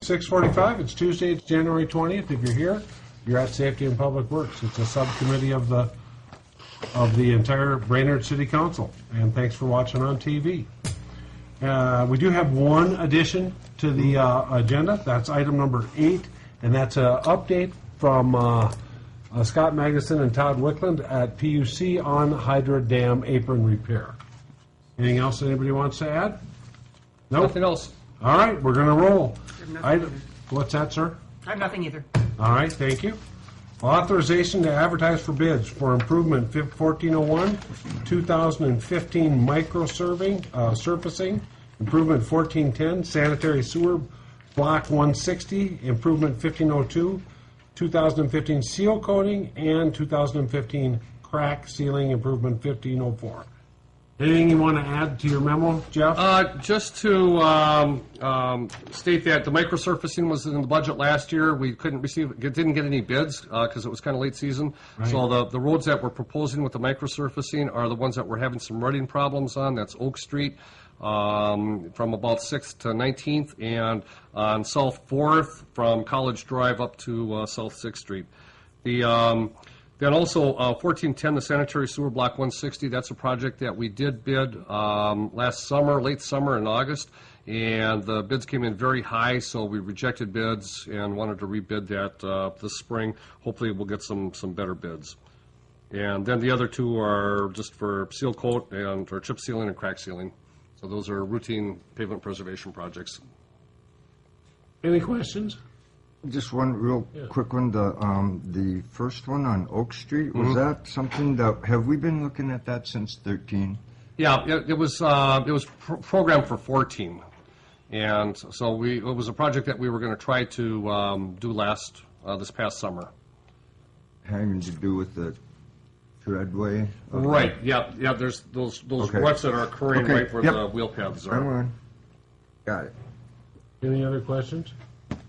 6:45. It's Tuesday. It's January 20th. If you're here, you're at Safety and Public Works. It's a subcommittee of the entire Brainerd City Council. And thanks for watching on TV. We do have one addition to the agenda. That's item number 8, and that's an update from Scott Magnuson and Todd Wickland at PUC on Hydra Dam apron repair. Anything else anybody wants to add? Nope. Nothing else. All right, we're going to roll. Nothing What's that, sir? I have nothing either. All right, thank you. Authorization to advertise for bids for improvement 1401, 2015 micro surfacing, improvement 1410, sanitary sewer block 160, improvement 1502, 2015 seal coating, and 2015 crack sealing improvement 1504. Anything you want to add to your memo, Jeff? Just to state that the microsurfacing was in the budget last year. We didn't get any bids because it was kind of late season. Right. So the roads that we're proposing with the microsurfacing are the ones that we're having some rutting problems on. That's Oak Street from about 6th to 19th, and on South 4th from College Drive up to South 6th Street. Then also 1410, the sanitary sewer block 160, that's a project that we did bid last summer, late summer in August, and the bids came in very high, so we rejected bids and wanted to rebid that this spring. Hopefully we'll get some better bids. And then the other two are just for seal coat and for chip sealing and crack sealing. So those are routine pavement preservation projects. Any questions? Just one real quick one. The first one on Oak Street, was that something that, have we been looking at that since 13? Yeah, it was programmed for 14, and so it was a project that we were going to try to do this past summer. Having to do with the treadway? Right. Yeah. There's those ruts that are occurring right where the wheel paths are. Got it. Any other questions?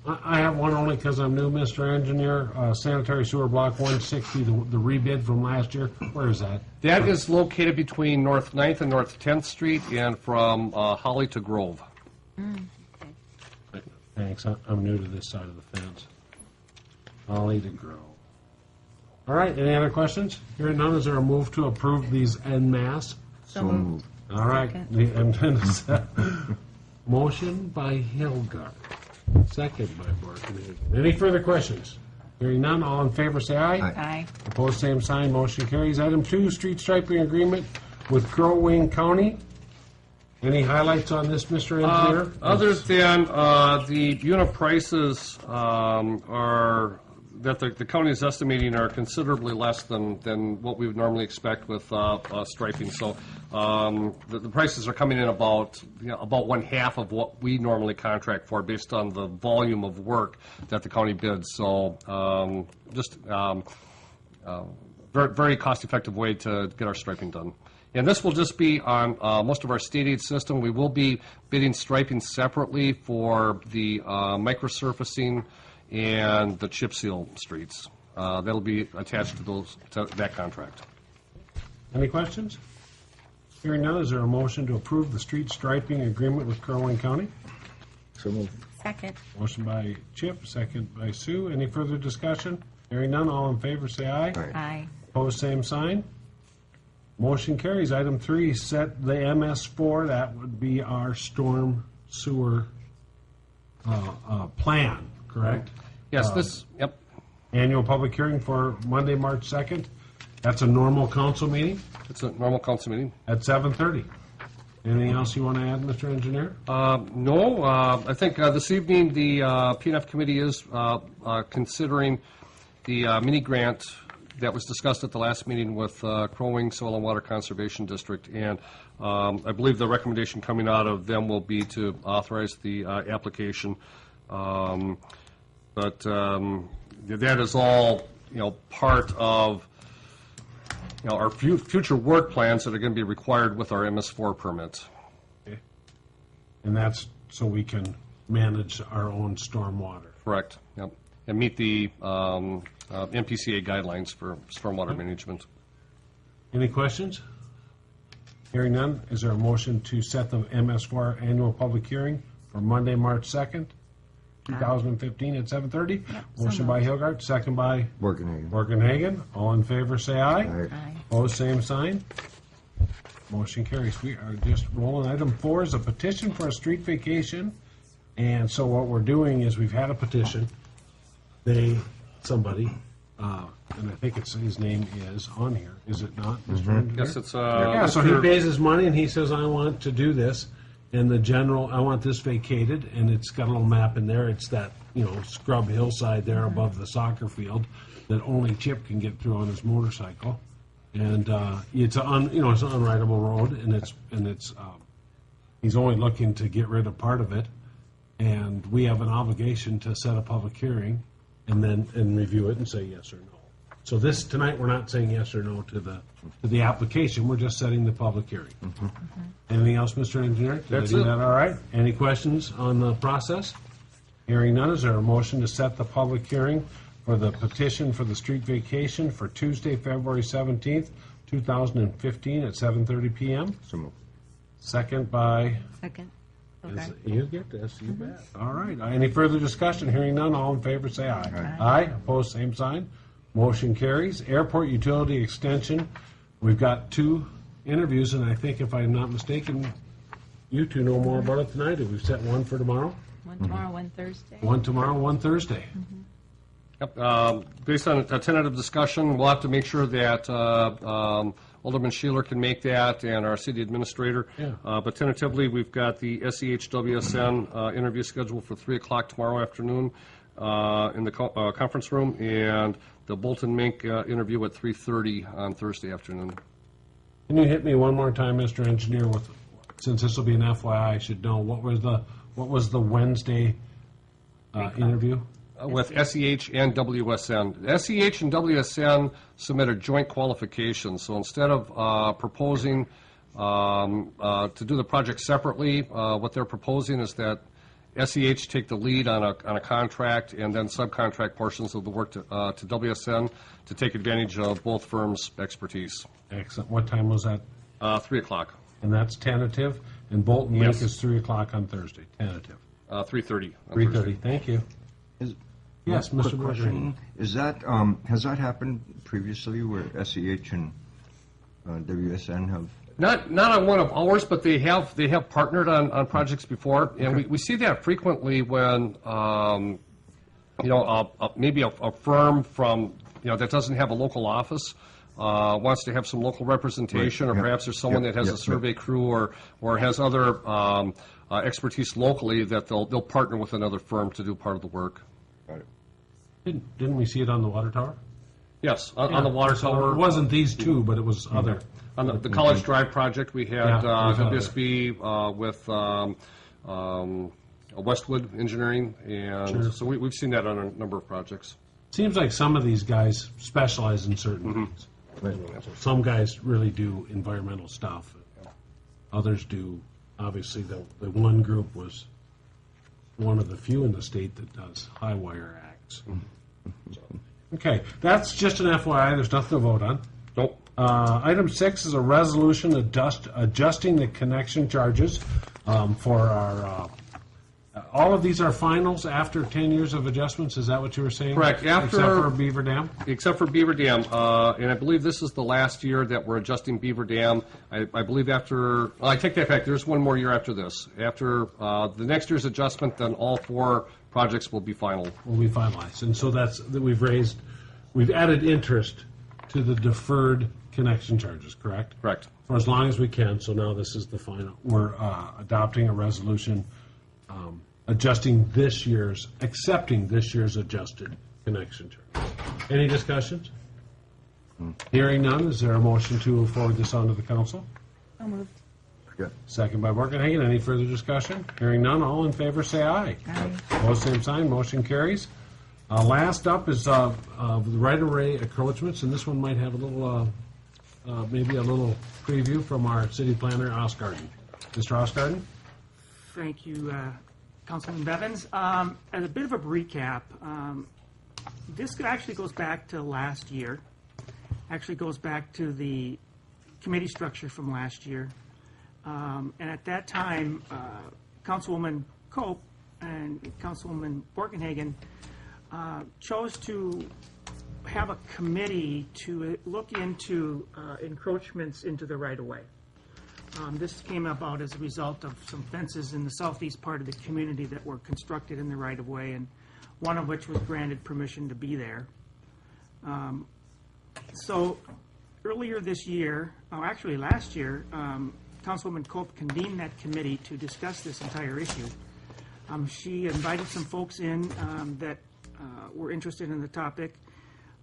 I have one only because I'm new, Mr. Engineer. Sanitary sewer block 160, the rebid from last year. Where is that? That is located between North 9th and North 10th Street and from Holly to Grove. Thanks. I'm new to this side of the fence. Holly to Grove. All right. Any other questions? Hearing none, is there a move to approve these en masse? So moved. All right. Motion by Hilgard. Second by Borkman. Any further questions? Hearing none, all in favor say aye. Aye. Opposed, same sign. Motion carries. Item 2, street striping agreement with Crow Wing County. Any highlights on this, Mr. Engineer? Other than the unit prices are that the county is estimating are considerably less than what we would normally expect with striping. So the prices are coming in about one half of what we normally contract for based on the volume of work that the county bids. So very, very cost-effective way to get our striping done. And this will just be on most of our state aid system. We will be bidding striping separately for the microsurfacing and the chip seal streets. That'll be attached to that contract. Any questions? Hearing none, is there a motion to approve the street striping agreement with Crow Wing County? So moved. Second. Motion by Chip, second by Sue. Any further discussion? Hearing none, all in favor say aye. Aye. Opposed, same sign. Motion carries. Item 3, set the MS4. That would be our storm sewer plan, correct? Yes, yep. Annual public hearing for Monday, March 2nd. That's a normal council meeting It's a normal council meeting. at 7:30. Anything else you want to add, Mr. Engineer? No, I think this evening the PNF committee is considering the mini grant that was discussed at the last meeting with Crow Wing Soil and Water Conservation District, and I believe the recommendation coming out of them will be to authorize the application. But that is all, part of our future work plans that are going to be required with our MS4 permit. Okay. And that's so we can manage our own storm water. Correct. Yep. And meet the MPCA guidelines for stormwater management. Any questions? Hearing none, is there a motion to set the MS4 annual public hearing for Monday, March 2nd? 2015 at 7:30. Yep, Motion so by moved. Hilgard, second by Working. Morgan. All in favor, say aye. Aye. Aye. Opposed, same sign. Motion carries. We are just rolling. Item 4 is a petition for a street vacation. And so what we're doing is we've had a petition. Somebody, and I think his name is on here, is it not, Mr. Engineer? Yes, it's, Yeah, so he Mr. pays his money and he says, I want to do this. And I want this vacated, and it's got a little map in there. It's that, scrub hillside there above the soccer field that only Chip can get through on his motorcycle. And it's an unrideable road, and he's only looking to get rid of part of it. And we have an obligation to set a public hearing and review it and say yes or no. So tonight, we're not saying yes or no to the application, we're just setting the public hearing. Anything else, Mr. Engineer? Did That's I do it. that all right? Any questions on the process? Hearing none, is there a motion to set the public hearing for the petition for the street vacation for Tuesday, February 17th, 2015 at 7:30 PM? So moved. Second by, Second. Okay. you get this, you bet. All right, any further discussion? Hearing none, all in favor, say aye. Aye. Aye, opposed, same sign. Motion carries. Airport Utility Extension, we've got 2 interviews, and I think if I'm not mistaken, you 2 know more about it than I do. We've set one for tomorrow, One tomorrow, one Thursday. one tomorrow, one Thursday. Yep, based on a tentative discussion, we'll have to make sure that Alderman Sheeler can make that and our city administrator. Yeah. But tentatively, we've got the SEHWSN interview scheduled for 3 o'clock tomorrow afternoon in the conference room, and the Bolton Mink interview at 3:30 on Thursday afternoon. Can you hit me one more time, Mr. Engineer, since this will be an FYI, I should know, what was the Wednesday interview? With SEH and WSN. SEH and WSN submitted joint qualifications, so instead of proposing to do the project separately, what they're proposing is that SEH take the lead on a contract and then subcontract portions of the work to WSN to take advantage of both firms' expertise. Excellent. What time was that? 3 o'clock, And that's tentative, and Bolton Mink Yes. is 3 o'clock on Thursday, tentative. 3:30. on 3:30, Thursday. thank you. Yes, Quick Mr. question. Is that, has that happened previously where SEH and WSN have? Not on one of ours, but they have partnered on projects before, and we see that frequently when maybe a firm from that doesn't have a local office wants to have some local representation, Right, or yep, perhaps there's someone yep, that has yep, a survey crew or has other expertise locally that they'll partner with another firm to do part of the work. Got it. Didn't we see it on the water tower? Yes, on the water So tower. it wasn't these 2, but it was other. On the College Drive project, we had Yeah, we saw WSB with Westwood Engineering, and Sure. so we've seen that on a number of projects. Seems like some of these guys specialize in certain things. So some guys really do environmental stuff. Others do, obviously, the one group was one of the few in the state that does high wire acts. So, okay, that's just an FYI, there's nothing to vote on. Nope. Item 6 is a resolution adjusting the connection charges for our, all of these are finals after 10 years of adjustments, is that what you were saying? Correct. Except for Beaver Dam? Except for Beaver Dam, and I believe this is the last year that we're adjusting Beaver Dam. I believe I take that back, there's one more year after this. After the next year's adjustment, then all 4 projects will be final. Will be finalized. And so we've added interest to the deferred connection charges, correct? Correct. For as long as we can, so now this is the final. We're adopting a resolution accepting this year's adjusted connection charge. Any discussions? Hearing none, is there a motion to forward this on to the council? So moved. Yeah. Second by Morgan. Any further discussion? Hearing none, all in favor say aye. Aye. Opposed, same sign, motion carries. Last up is the right-of-way encroachments, and this one might have a little, maybe a little preview from our city planner, Osgarden. Mr. Osgarden? Thank you, Councilman Bevins. As a bit of a recap, this actually goes back to last year. Actually goes back to the committee structure from last year. And at that time, Councilwoman Cope and Councilwoman Borkenhagen chose to have a committee to look into encroachments into the right-of-way. This came about as a result of some fences in the southeast part of the community that were constructed in the right-of-way, and one of which was granted permission to be there. So earlier this year, actually last year, Councilwoman Cope convened that committee to discuss this entire issue. She invited some folks in that were interested in the topic.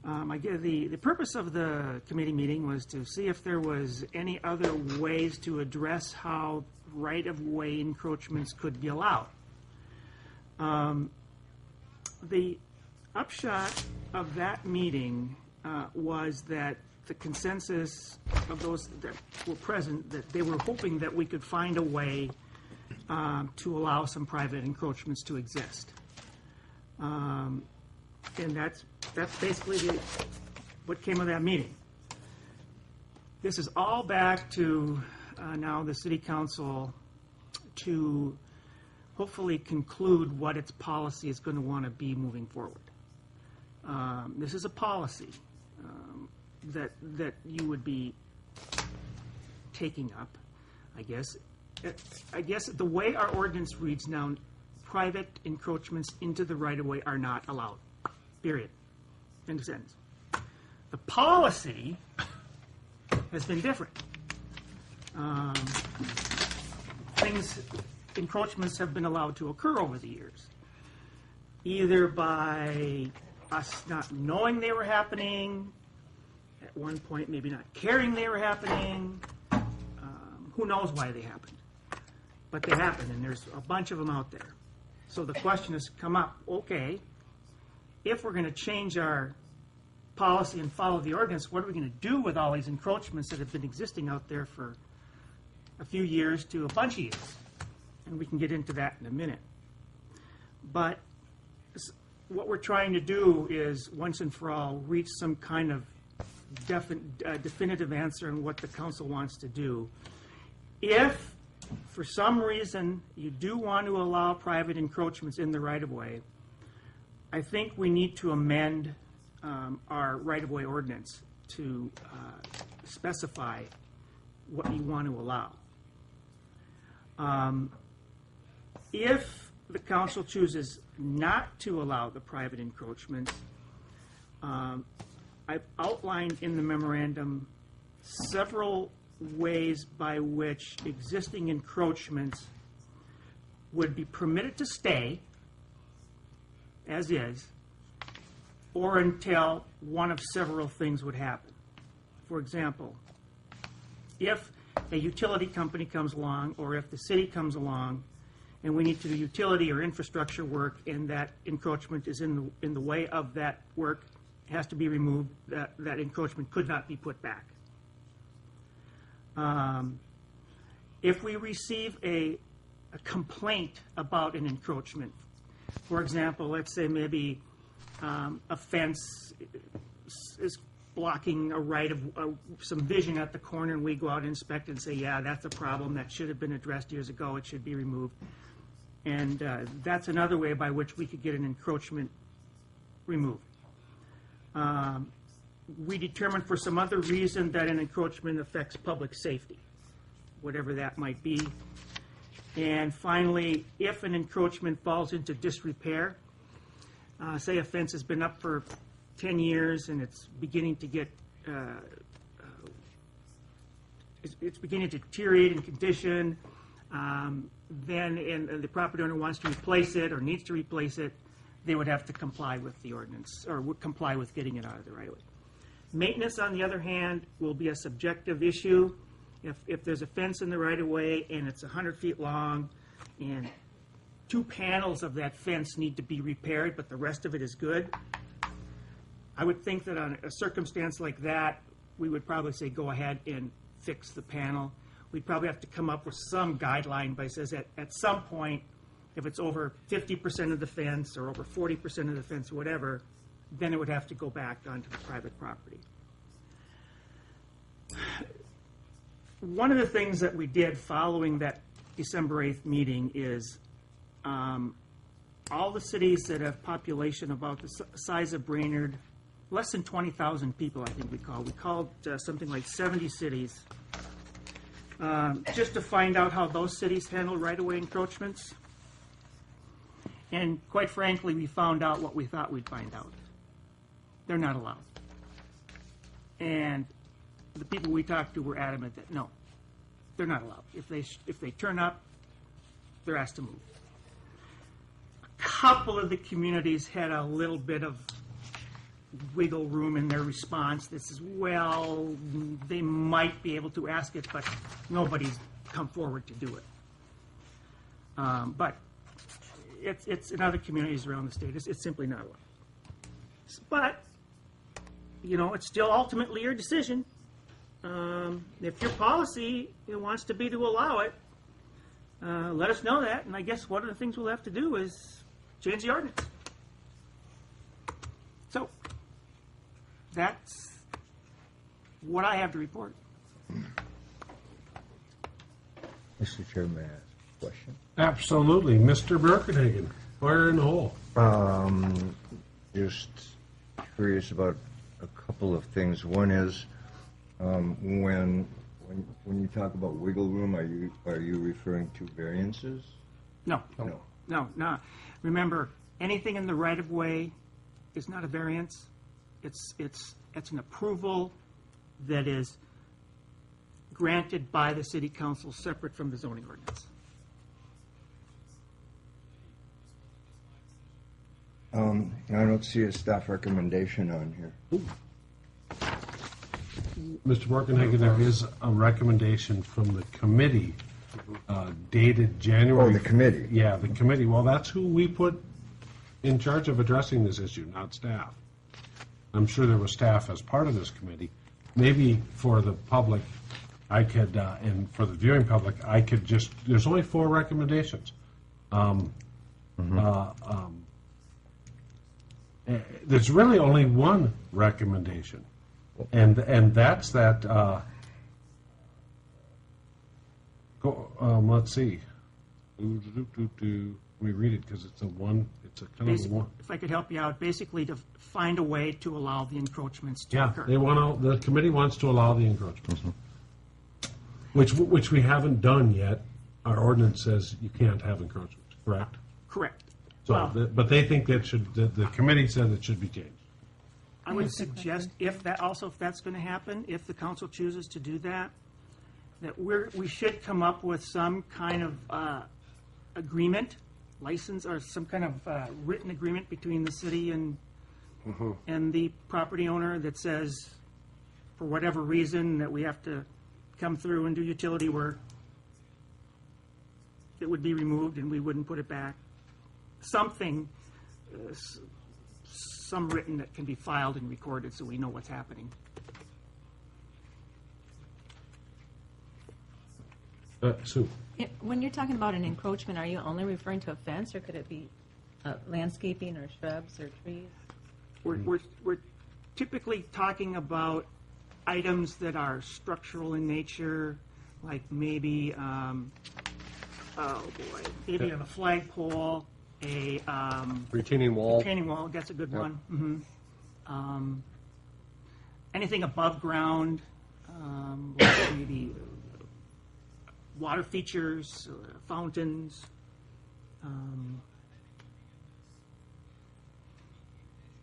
The purpose of the committee meeting was to see if there was any other ways to address how right-of-way encroachments could be allowed. The upshot of that meeting was that the consensus of those that were present, that they were hoping that we could find a way to allow some private encroachments to exist. And that's basically what came of that meeting. This is all back to now the City Council to hopefully conclude what its policy is going to want to be moving forward. This is a policy that you would be taking up, I guess. I guess the way our ordinance reads now, private encroachments into the right-of-way are not allowed, period. End of sentence. The policy has been different. Encroachments have been allowed to occur over the years, either by us not knowing they were happening, at one point maybe not caring they were happening, who knows why they happened. But they happen, and there's a bunch of them out there. So the question has come up, okay, if we're going to change our policy and follow the ordinance, what are we going to do with all these encroachments that have been existing out there for a few years to a bunch of years? And we can get into that in a minute. But what we're trying to do is, once and for all, reach some kind of definitive answer on what the council wants to do. If, for some reason, you do want to allow private encroachments in the right-of-way, I think we need to amend our right-of-way ordinance to specify what you want to allow. If the council chooses not to allow the private encroachments, I've outlined in the memorandum several ways by which existing encroachments would be permitted to stay as is, or until one of several things would happen. For example, if a utility company comes along, or if the city comes along, and we need to do utility or infrastructure work, and that encroachment is in the way of that work, it has to be removed, that encroachment could not be put back. If we receive a complaint about an encroachment, for example, let's say maybe a fence is blocking some vision at the corner, and we go out and inspect it and say, yeah, that's a problem, that should have been addressed years ago, it should be removed. And that's another way by which we could get an encroachment removed. We determine for some other reason that an encroachment affects public safety, whatever that might be. And finally, if an encroachment falls into disrepair, say a fence has been up for 10 years and it's beginning to get, it's beginning to deteriorate in condition, then the property owner wants to replace it or needs to replace it, they would have to comply with the ordinance, or would comply with getting it out of the right of way. Maintenance, on the other hand, will be a subjective issue. If there's a fence in the right of way and it's 100 feet long and 2 panels of that fence need to be repaired, but the rest of it is good, I would think that on a circumstance like that, we would probably say go ahead and fix the panel. We'd probably have to come up with some guideline that says at some point, if it's over 50% of the fence or over 40% of the fence or whatever, then it would have to go back onto the private property. One of the things that we did following that December 8th meeting is all the cities that have population about the size of Brainerd, less than 20,000 people, I think we called. We called something like 70 cities, just to find out how those cities handle right-of-way encroachments. And quite frankly, we found out what we thought we'd find out. They're not allowed. And the people we talked to were adamant that no, they're not allowed. If they turn up, they're asked to move. A couple of the communities had a little bit of wiggle room in their response. This is, well, they might be able to ask it, but nobody's come forward to do it. But it's in other communities around the state. It's simply not allowed. But, you know, it's still ultimately your decision. If your policy wants to be to allow it, let us know that. And I guess one of the things we'll have to do is change the ordinance. So, that's what I have to report. Mr. Chairman, may I ask a question? Absolutely. Mr. Birkenhagen, fire in the hole. Just curious about a couple of things. One is, when you talk about wiggle room, are you referring to variances? No. No. No. Remember, anything in the right-of-way is not a variance. It's an approval that is granted by the city council separate from the zoning ordinance. I don't see a staff recommendation on here. Mr. Birkenhagen, there is a recommendation from the committee dated January. Oh, the committee. Yeah, the committee. Well, that's who we put in charge of addressing this issue, not staff. I'm sure there was staff as part of this committee. Maybe for the public, I could, and for the viewing public, I could just, there's only 4 recommendations. There's really only one recommendation, and that's that, let's see. Let me read it, because it's a kind of a one. If I could help you out, basically to find a way to allow the encroachments to Yeah, occur. the committee wants to allow the encroachments, which we haven't done yet. Our ordinance says you can't have encroachments, correct? Correct. So, Well, but they think that the committee said it should be changed. I would suggest if that's going to happen, if the council chooses to do that, that we should come up with some kind of agreement, license, or some kind of written agreement between the city and the property owner that says, for whatever reason, that we have to come through and do utility work, it would be removed and we wouldn't put it back. Something, some written that can be filed and recorded so we know what's happening. Sue? When you're talking about an encroachment, are you only referring to a fence, or could it be landscaping or shrubs or trees? We're typically talking about items that are structural in nature, like maybe, maybe a flagpole, a Retaining wall. retaining wall, that's a good one. Anything above ground, like maybe water features, fountains,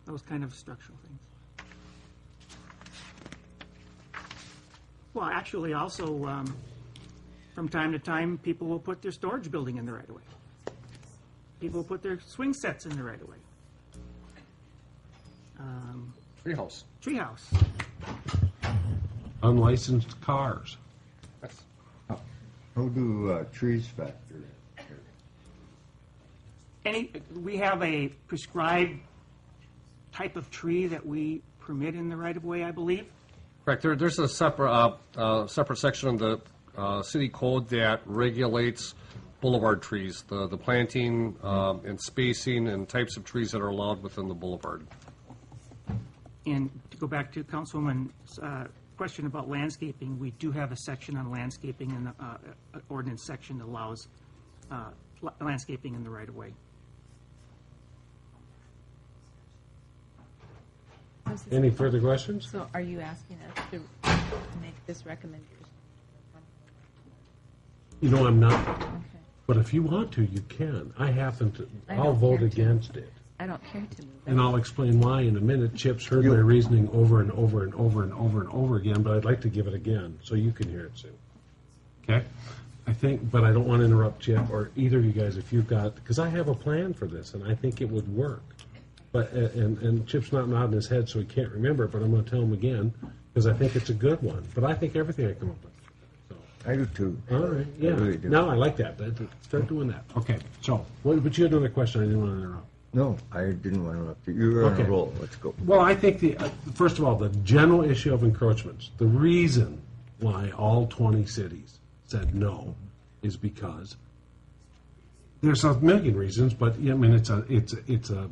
those kind of structural things. Well, actually, also, from time to time, people will put their storage building in the right of way. People will put their swing sets in the right of way. Treehouse. Treehouse. Unlicensed cars. Yes. How do trees factor in? We have a prescribed type of tree that we permit in the right of way, I believe. Correct. There's a separate section of the city code that regulates boulevard trees, the planting and spacing and types of trees that are allowed within the boulevard. And to go back to Councilwoman's question about landscaping, we do have a section on landscaping in the ordinance section that allows landscaping in the right of way. Any further questions? So are you asking us to make this recommendation? You know, I'm not, Okay. but if you want to, you can. I happen to, I I'll don't vote care to. against it. I don't care to move And it. I'll explain why in a minute. Chip's heard my reasoning over and over and over and over and over again, but I'd like to give it again, so you can hear it soon. Okay? I think, but I don't want to interrupt Chip or either of you guys if you've got, because I have a plan for this, and I think it would work. But, and Chip's not nodding his head, so he can't remember it, but I'm going to tell him again, because I think it's a good one. But I think everything I come up with. So, I do too. all right, yeah. I really do. No, I like that. Start doing that. Okay, so, but you had another question I didn't want to interrupt. No, I didn't want to interrupt you. You were on Okay. a roll. Let's go. Well, I think first of all, the general issue of encroachments, the reason why all 20 cities said no is because there's a million reasons, but I mean, the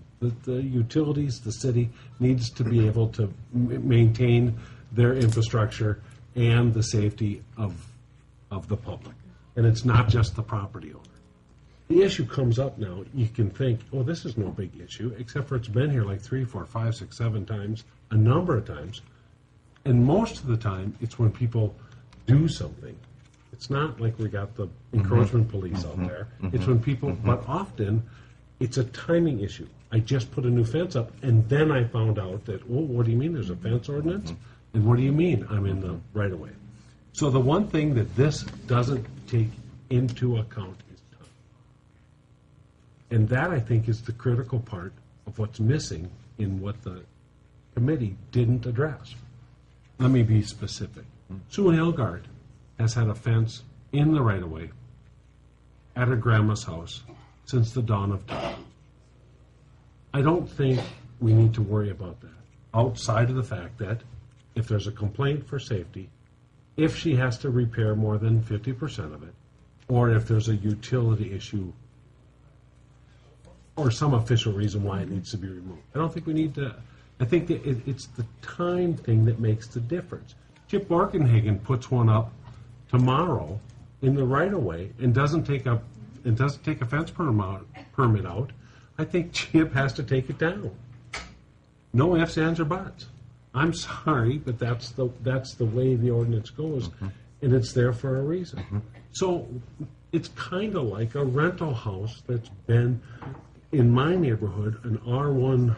utilities, the city needs to be able to maintain their infrastructure and the safety of the public. And it's not just the property owner. The issue comes up now, you can think, oh, this is no big issue, except for it's been here like 3, 4, 5, 6, 7 times, a number of times. And most of the time, it's when people do something. It's not like we got the encroachment police out there. It's when people, but often, it's a timing issue. I just put a new fence up, and then I found out that, oh, what do you mean there's a fence ordinance? And what do you mean I'm in the right of way? So the one thing that this doesn't take into account is time. And that, I think, is the critical part of what's missing in what the committee didn't address. Let me be specific. Sue Hilgard has had a fence in the right-of-way at her grandma's house since the dawn of time. I don't think we need to worry about that, outside of the fact that if there's a complaint for safety, if she has to repair more than 50% of it, or if there's a utility issue or some official reason why it needs to be removed. I don't think we need to, I think that it's the time thing that makes the difference. Chip Borkenhagen puts one up tomorrow in the right-of-way and doesn't take a fence permit out. I think Chip has to take it down. No ifs, ands, or buts. I'm sorry, but that's the way the ordinance goes, and it's there for a reason. So it's kind of like a rental house that's been, in my neighborhood, an R1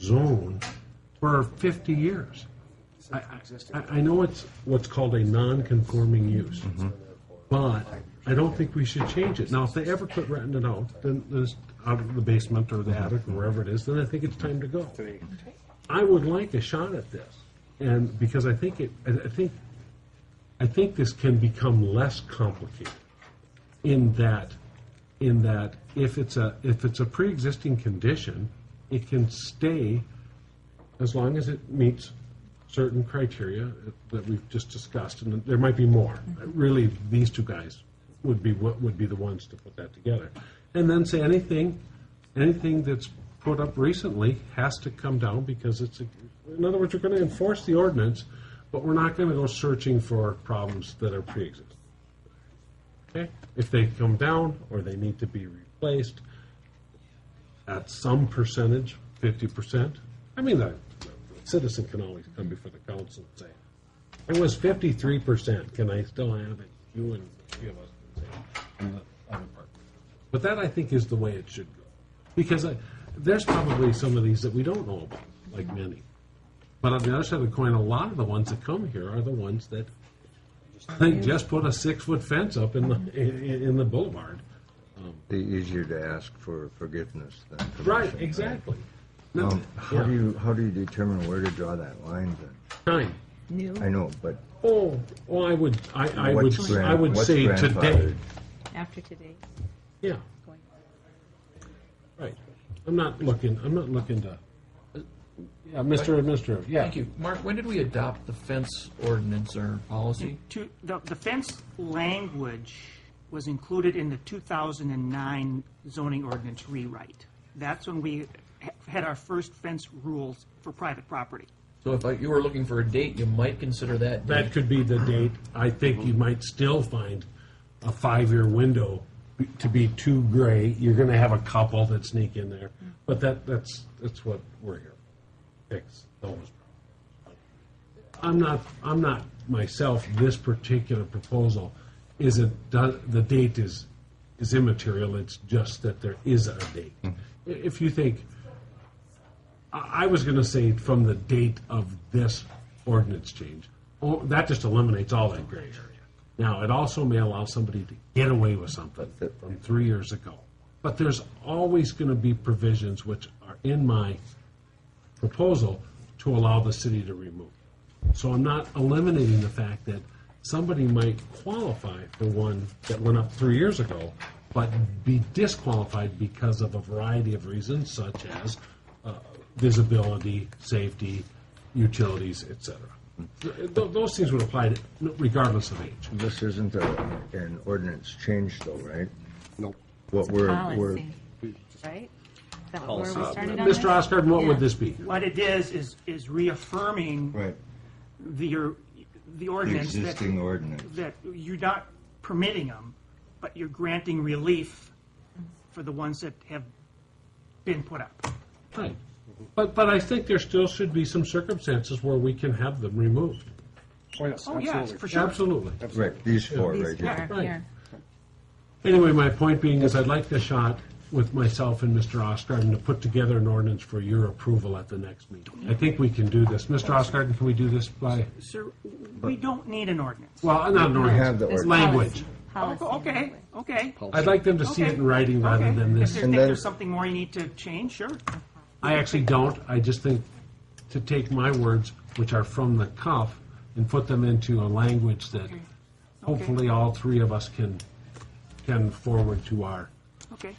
zone for 50 years. I know it's what's called a non-conforming use, but I don't think we should change it. Now, if they ever quit renting it out, then it's out of the basement or the attic or wherever it is, then I think it's time to go. I would like a shot at this, and because I think this can become less complicated. In that, if it's a pre-existing condition, it can stay as long as it meets certain criteria that we've just discussed, and there might be more. Really, these two guys would be the ones to put that together, and then say anything that's put up recently has to come down because in other words, we're going to enforce the ordinance, but we're not going to go searching for problems that are pre-existing. Okay? If they come down or they need to be replaced at some percentage, 50%, I mean, the citizen can always come before the council and say, it was 53%, can I still have it? You and a few of us can say, in the other part. But that, I think, is the way it should go. Because there's probably some of these that we don't know about, like many. But on the other side of the coin, a lot of the ones that come here are the ones that they just put a 6-foot fence up in the boulevard. Easier to ask for forgiveness than permission. Right, exactly. No, How do you determine where to draw that line then? time. New, I know, but I would what's say today. grandfathered? after today, Yeah, going right. I'm not looking to. Yeah, Mr. Administrator. Yeah. Thank you. Mark, when did we adopt the fence ordinance or policy? The fence language was included in the 2009 zoning ordinance rewrite. That's when we had our first fence rules for private property. So if you were looking for a date, you might consider that date. That could be the date. I think you might still find a 5-year window to be too gray. You're going to have a couple that sneak in there, but that's what we're here. Fix those problems. I'm not myself, this particular proposal isn't done, the date is immaterial, it's just that there is a date. If you think, I was gonna say from the date of this ordinance change, that just eliminates all that gray area. Now, it also may allow somebody to get away with something from 3 years ago. But there's always gonna be provisions which are in my proposal to allow the city to remove. So I'm not eliminating the fact that somebody might qualify for one that went up 3 years ago, but be disqualified because of a variety of reasons, such as visibility, safety, utilities, etc. Those things would apply regardless of age. This isn't an ordinance change, though, right? Nope. What we're Policy, right? Is that where we started on Mr. this? Oscar, what would Yeah. this be? What it is reaffirming right. the The ordinance that, existing ordinance. that you're not permitting them, but you're granting relief for the ones that have been put up. Right. But I think there still should be some circumstances where we can have them removed. Oh, yes, Oh, yeah, absolutely. for sure. Absolutely. Right, these four These right here. four Right. here. Anyway, my point being is I'd like the shot with myself and Mr. Oscarden to put together an ordinance for your approval at the next meeting. I think we can do this. Mr. Oscarden, can we do this by, Sir, we don't need an ordinance. well, not an We have ordinance, the There's ordinance. language. Policy. Okay, okay. I'd like them to see it in writing rather Okay. than If this. you And think then- there's something more you need to change, sure. I actually don't. I just think to take my words, which are from the cuff, and put them into a language that hopefully all three of us can forward to our Okay.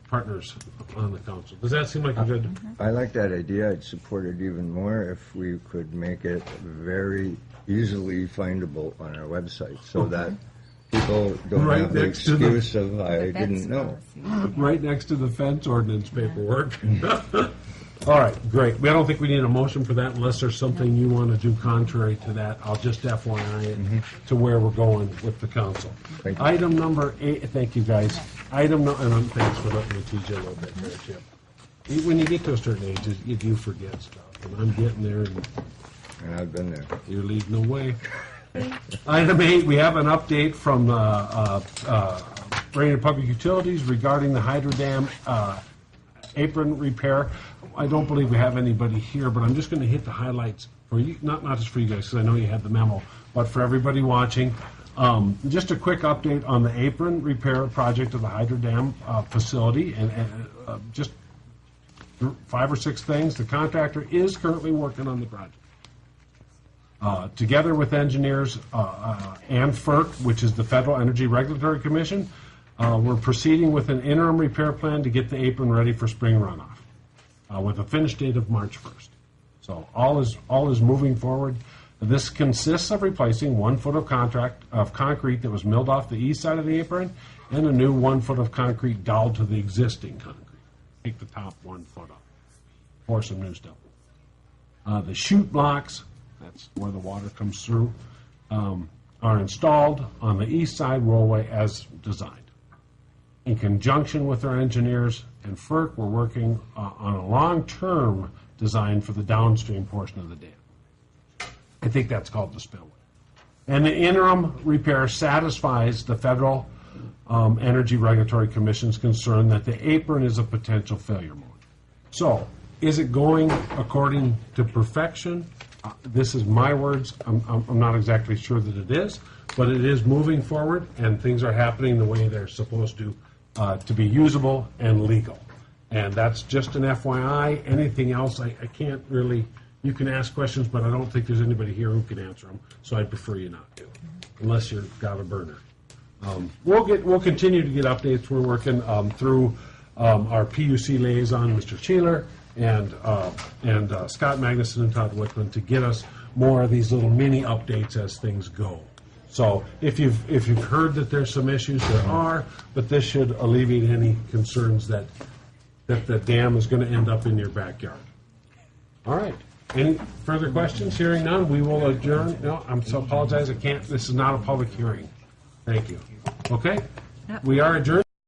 partners on the council. Does that seem like a good? I like that idea. I'd support it even more if we could make it very easily findable on our website so that people don't Right have the next to the- excuse of, I The fence didn't know. policy. Right next to the fence ordinance paperwork. All right, great. I don't think we need a motion for that unless there's something you want to do contrary to that. I'll just FYI it to where we're going with the council. Thank you. Item number 8, thank you, guys. And thanks for letting me teach you a little bit there, Chip. When you get to a certain age, you do forget stuff, and I'm getting there, and And I've been there. you're leading the way. Item 8, we have an update from Brainerd Public Utilities regarding the hydro dam apron repair. I don't believe we have anybody here, but I'm just going to hit the highlights for you, not just for you guys, because I know you had the memo, but for everybody watching. Just a quick update on the apron repair project of the hydro dam facility, and just 5 or 6 things. The contractor is currently working on the project. Together with engineers and FERC, which is the Federal Energy Regulatory Commission, we're proceeding with an interim repair plan to get the apron ready for spring runoff, with a finish date of March 1st. So all is moving forward. This consists of replacing 1 foot of concrete that was milled off the east side of the apron, and a new 1 foot of concrete doweled to the existing concrete. Take the top 1 foot off, pour some new stuff. The chute blocks, that's where the water comes through, are installed on the east side rollway as designed. In conjunction with our engineers and FERC, we're working on a long-term design for the downstream portion of the dam. I think that's called the spillway. And the interim repair satisfies the Federal Energy Regulatory Commission's concern that the apron is a potential failure mode. So, is it going according to perfection? This is my words. I'm not exactly sure that it is, but it is moving forward, and things are happening the way they're supposed to be usable and legal. And that's just an FYI. Anything else, I can't really. You can ask questions, but I don't think there's anybody here who can answer them, so I'd prefer you not to, unless you've got a burner. We'll continue to get updates. We're working through our PUC liaison, Mr. Sheeler, and Scott Magnuson and Todd Whitman to get us more of these little mini updates as things go. So if you've heard that there's some issues, there are, but this should alleviate any concerns that the dam is going to end up in your backyard. All right. Any further questions? Hearing none, we will adjourn. No, I'm so apologize. I can't. This is not a public hearing. Thank you. Okay? We are adjourned.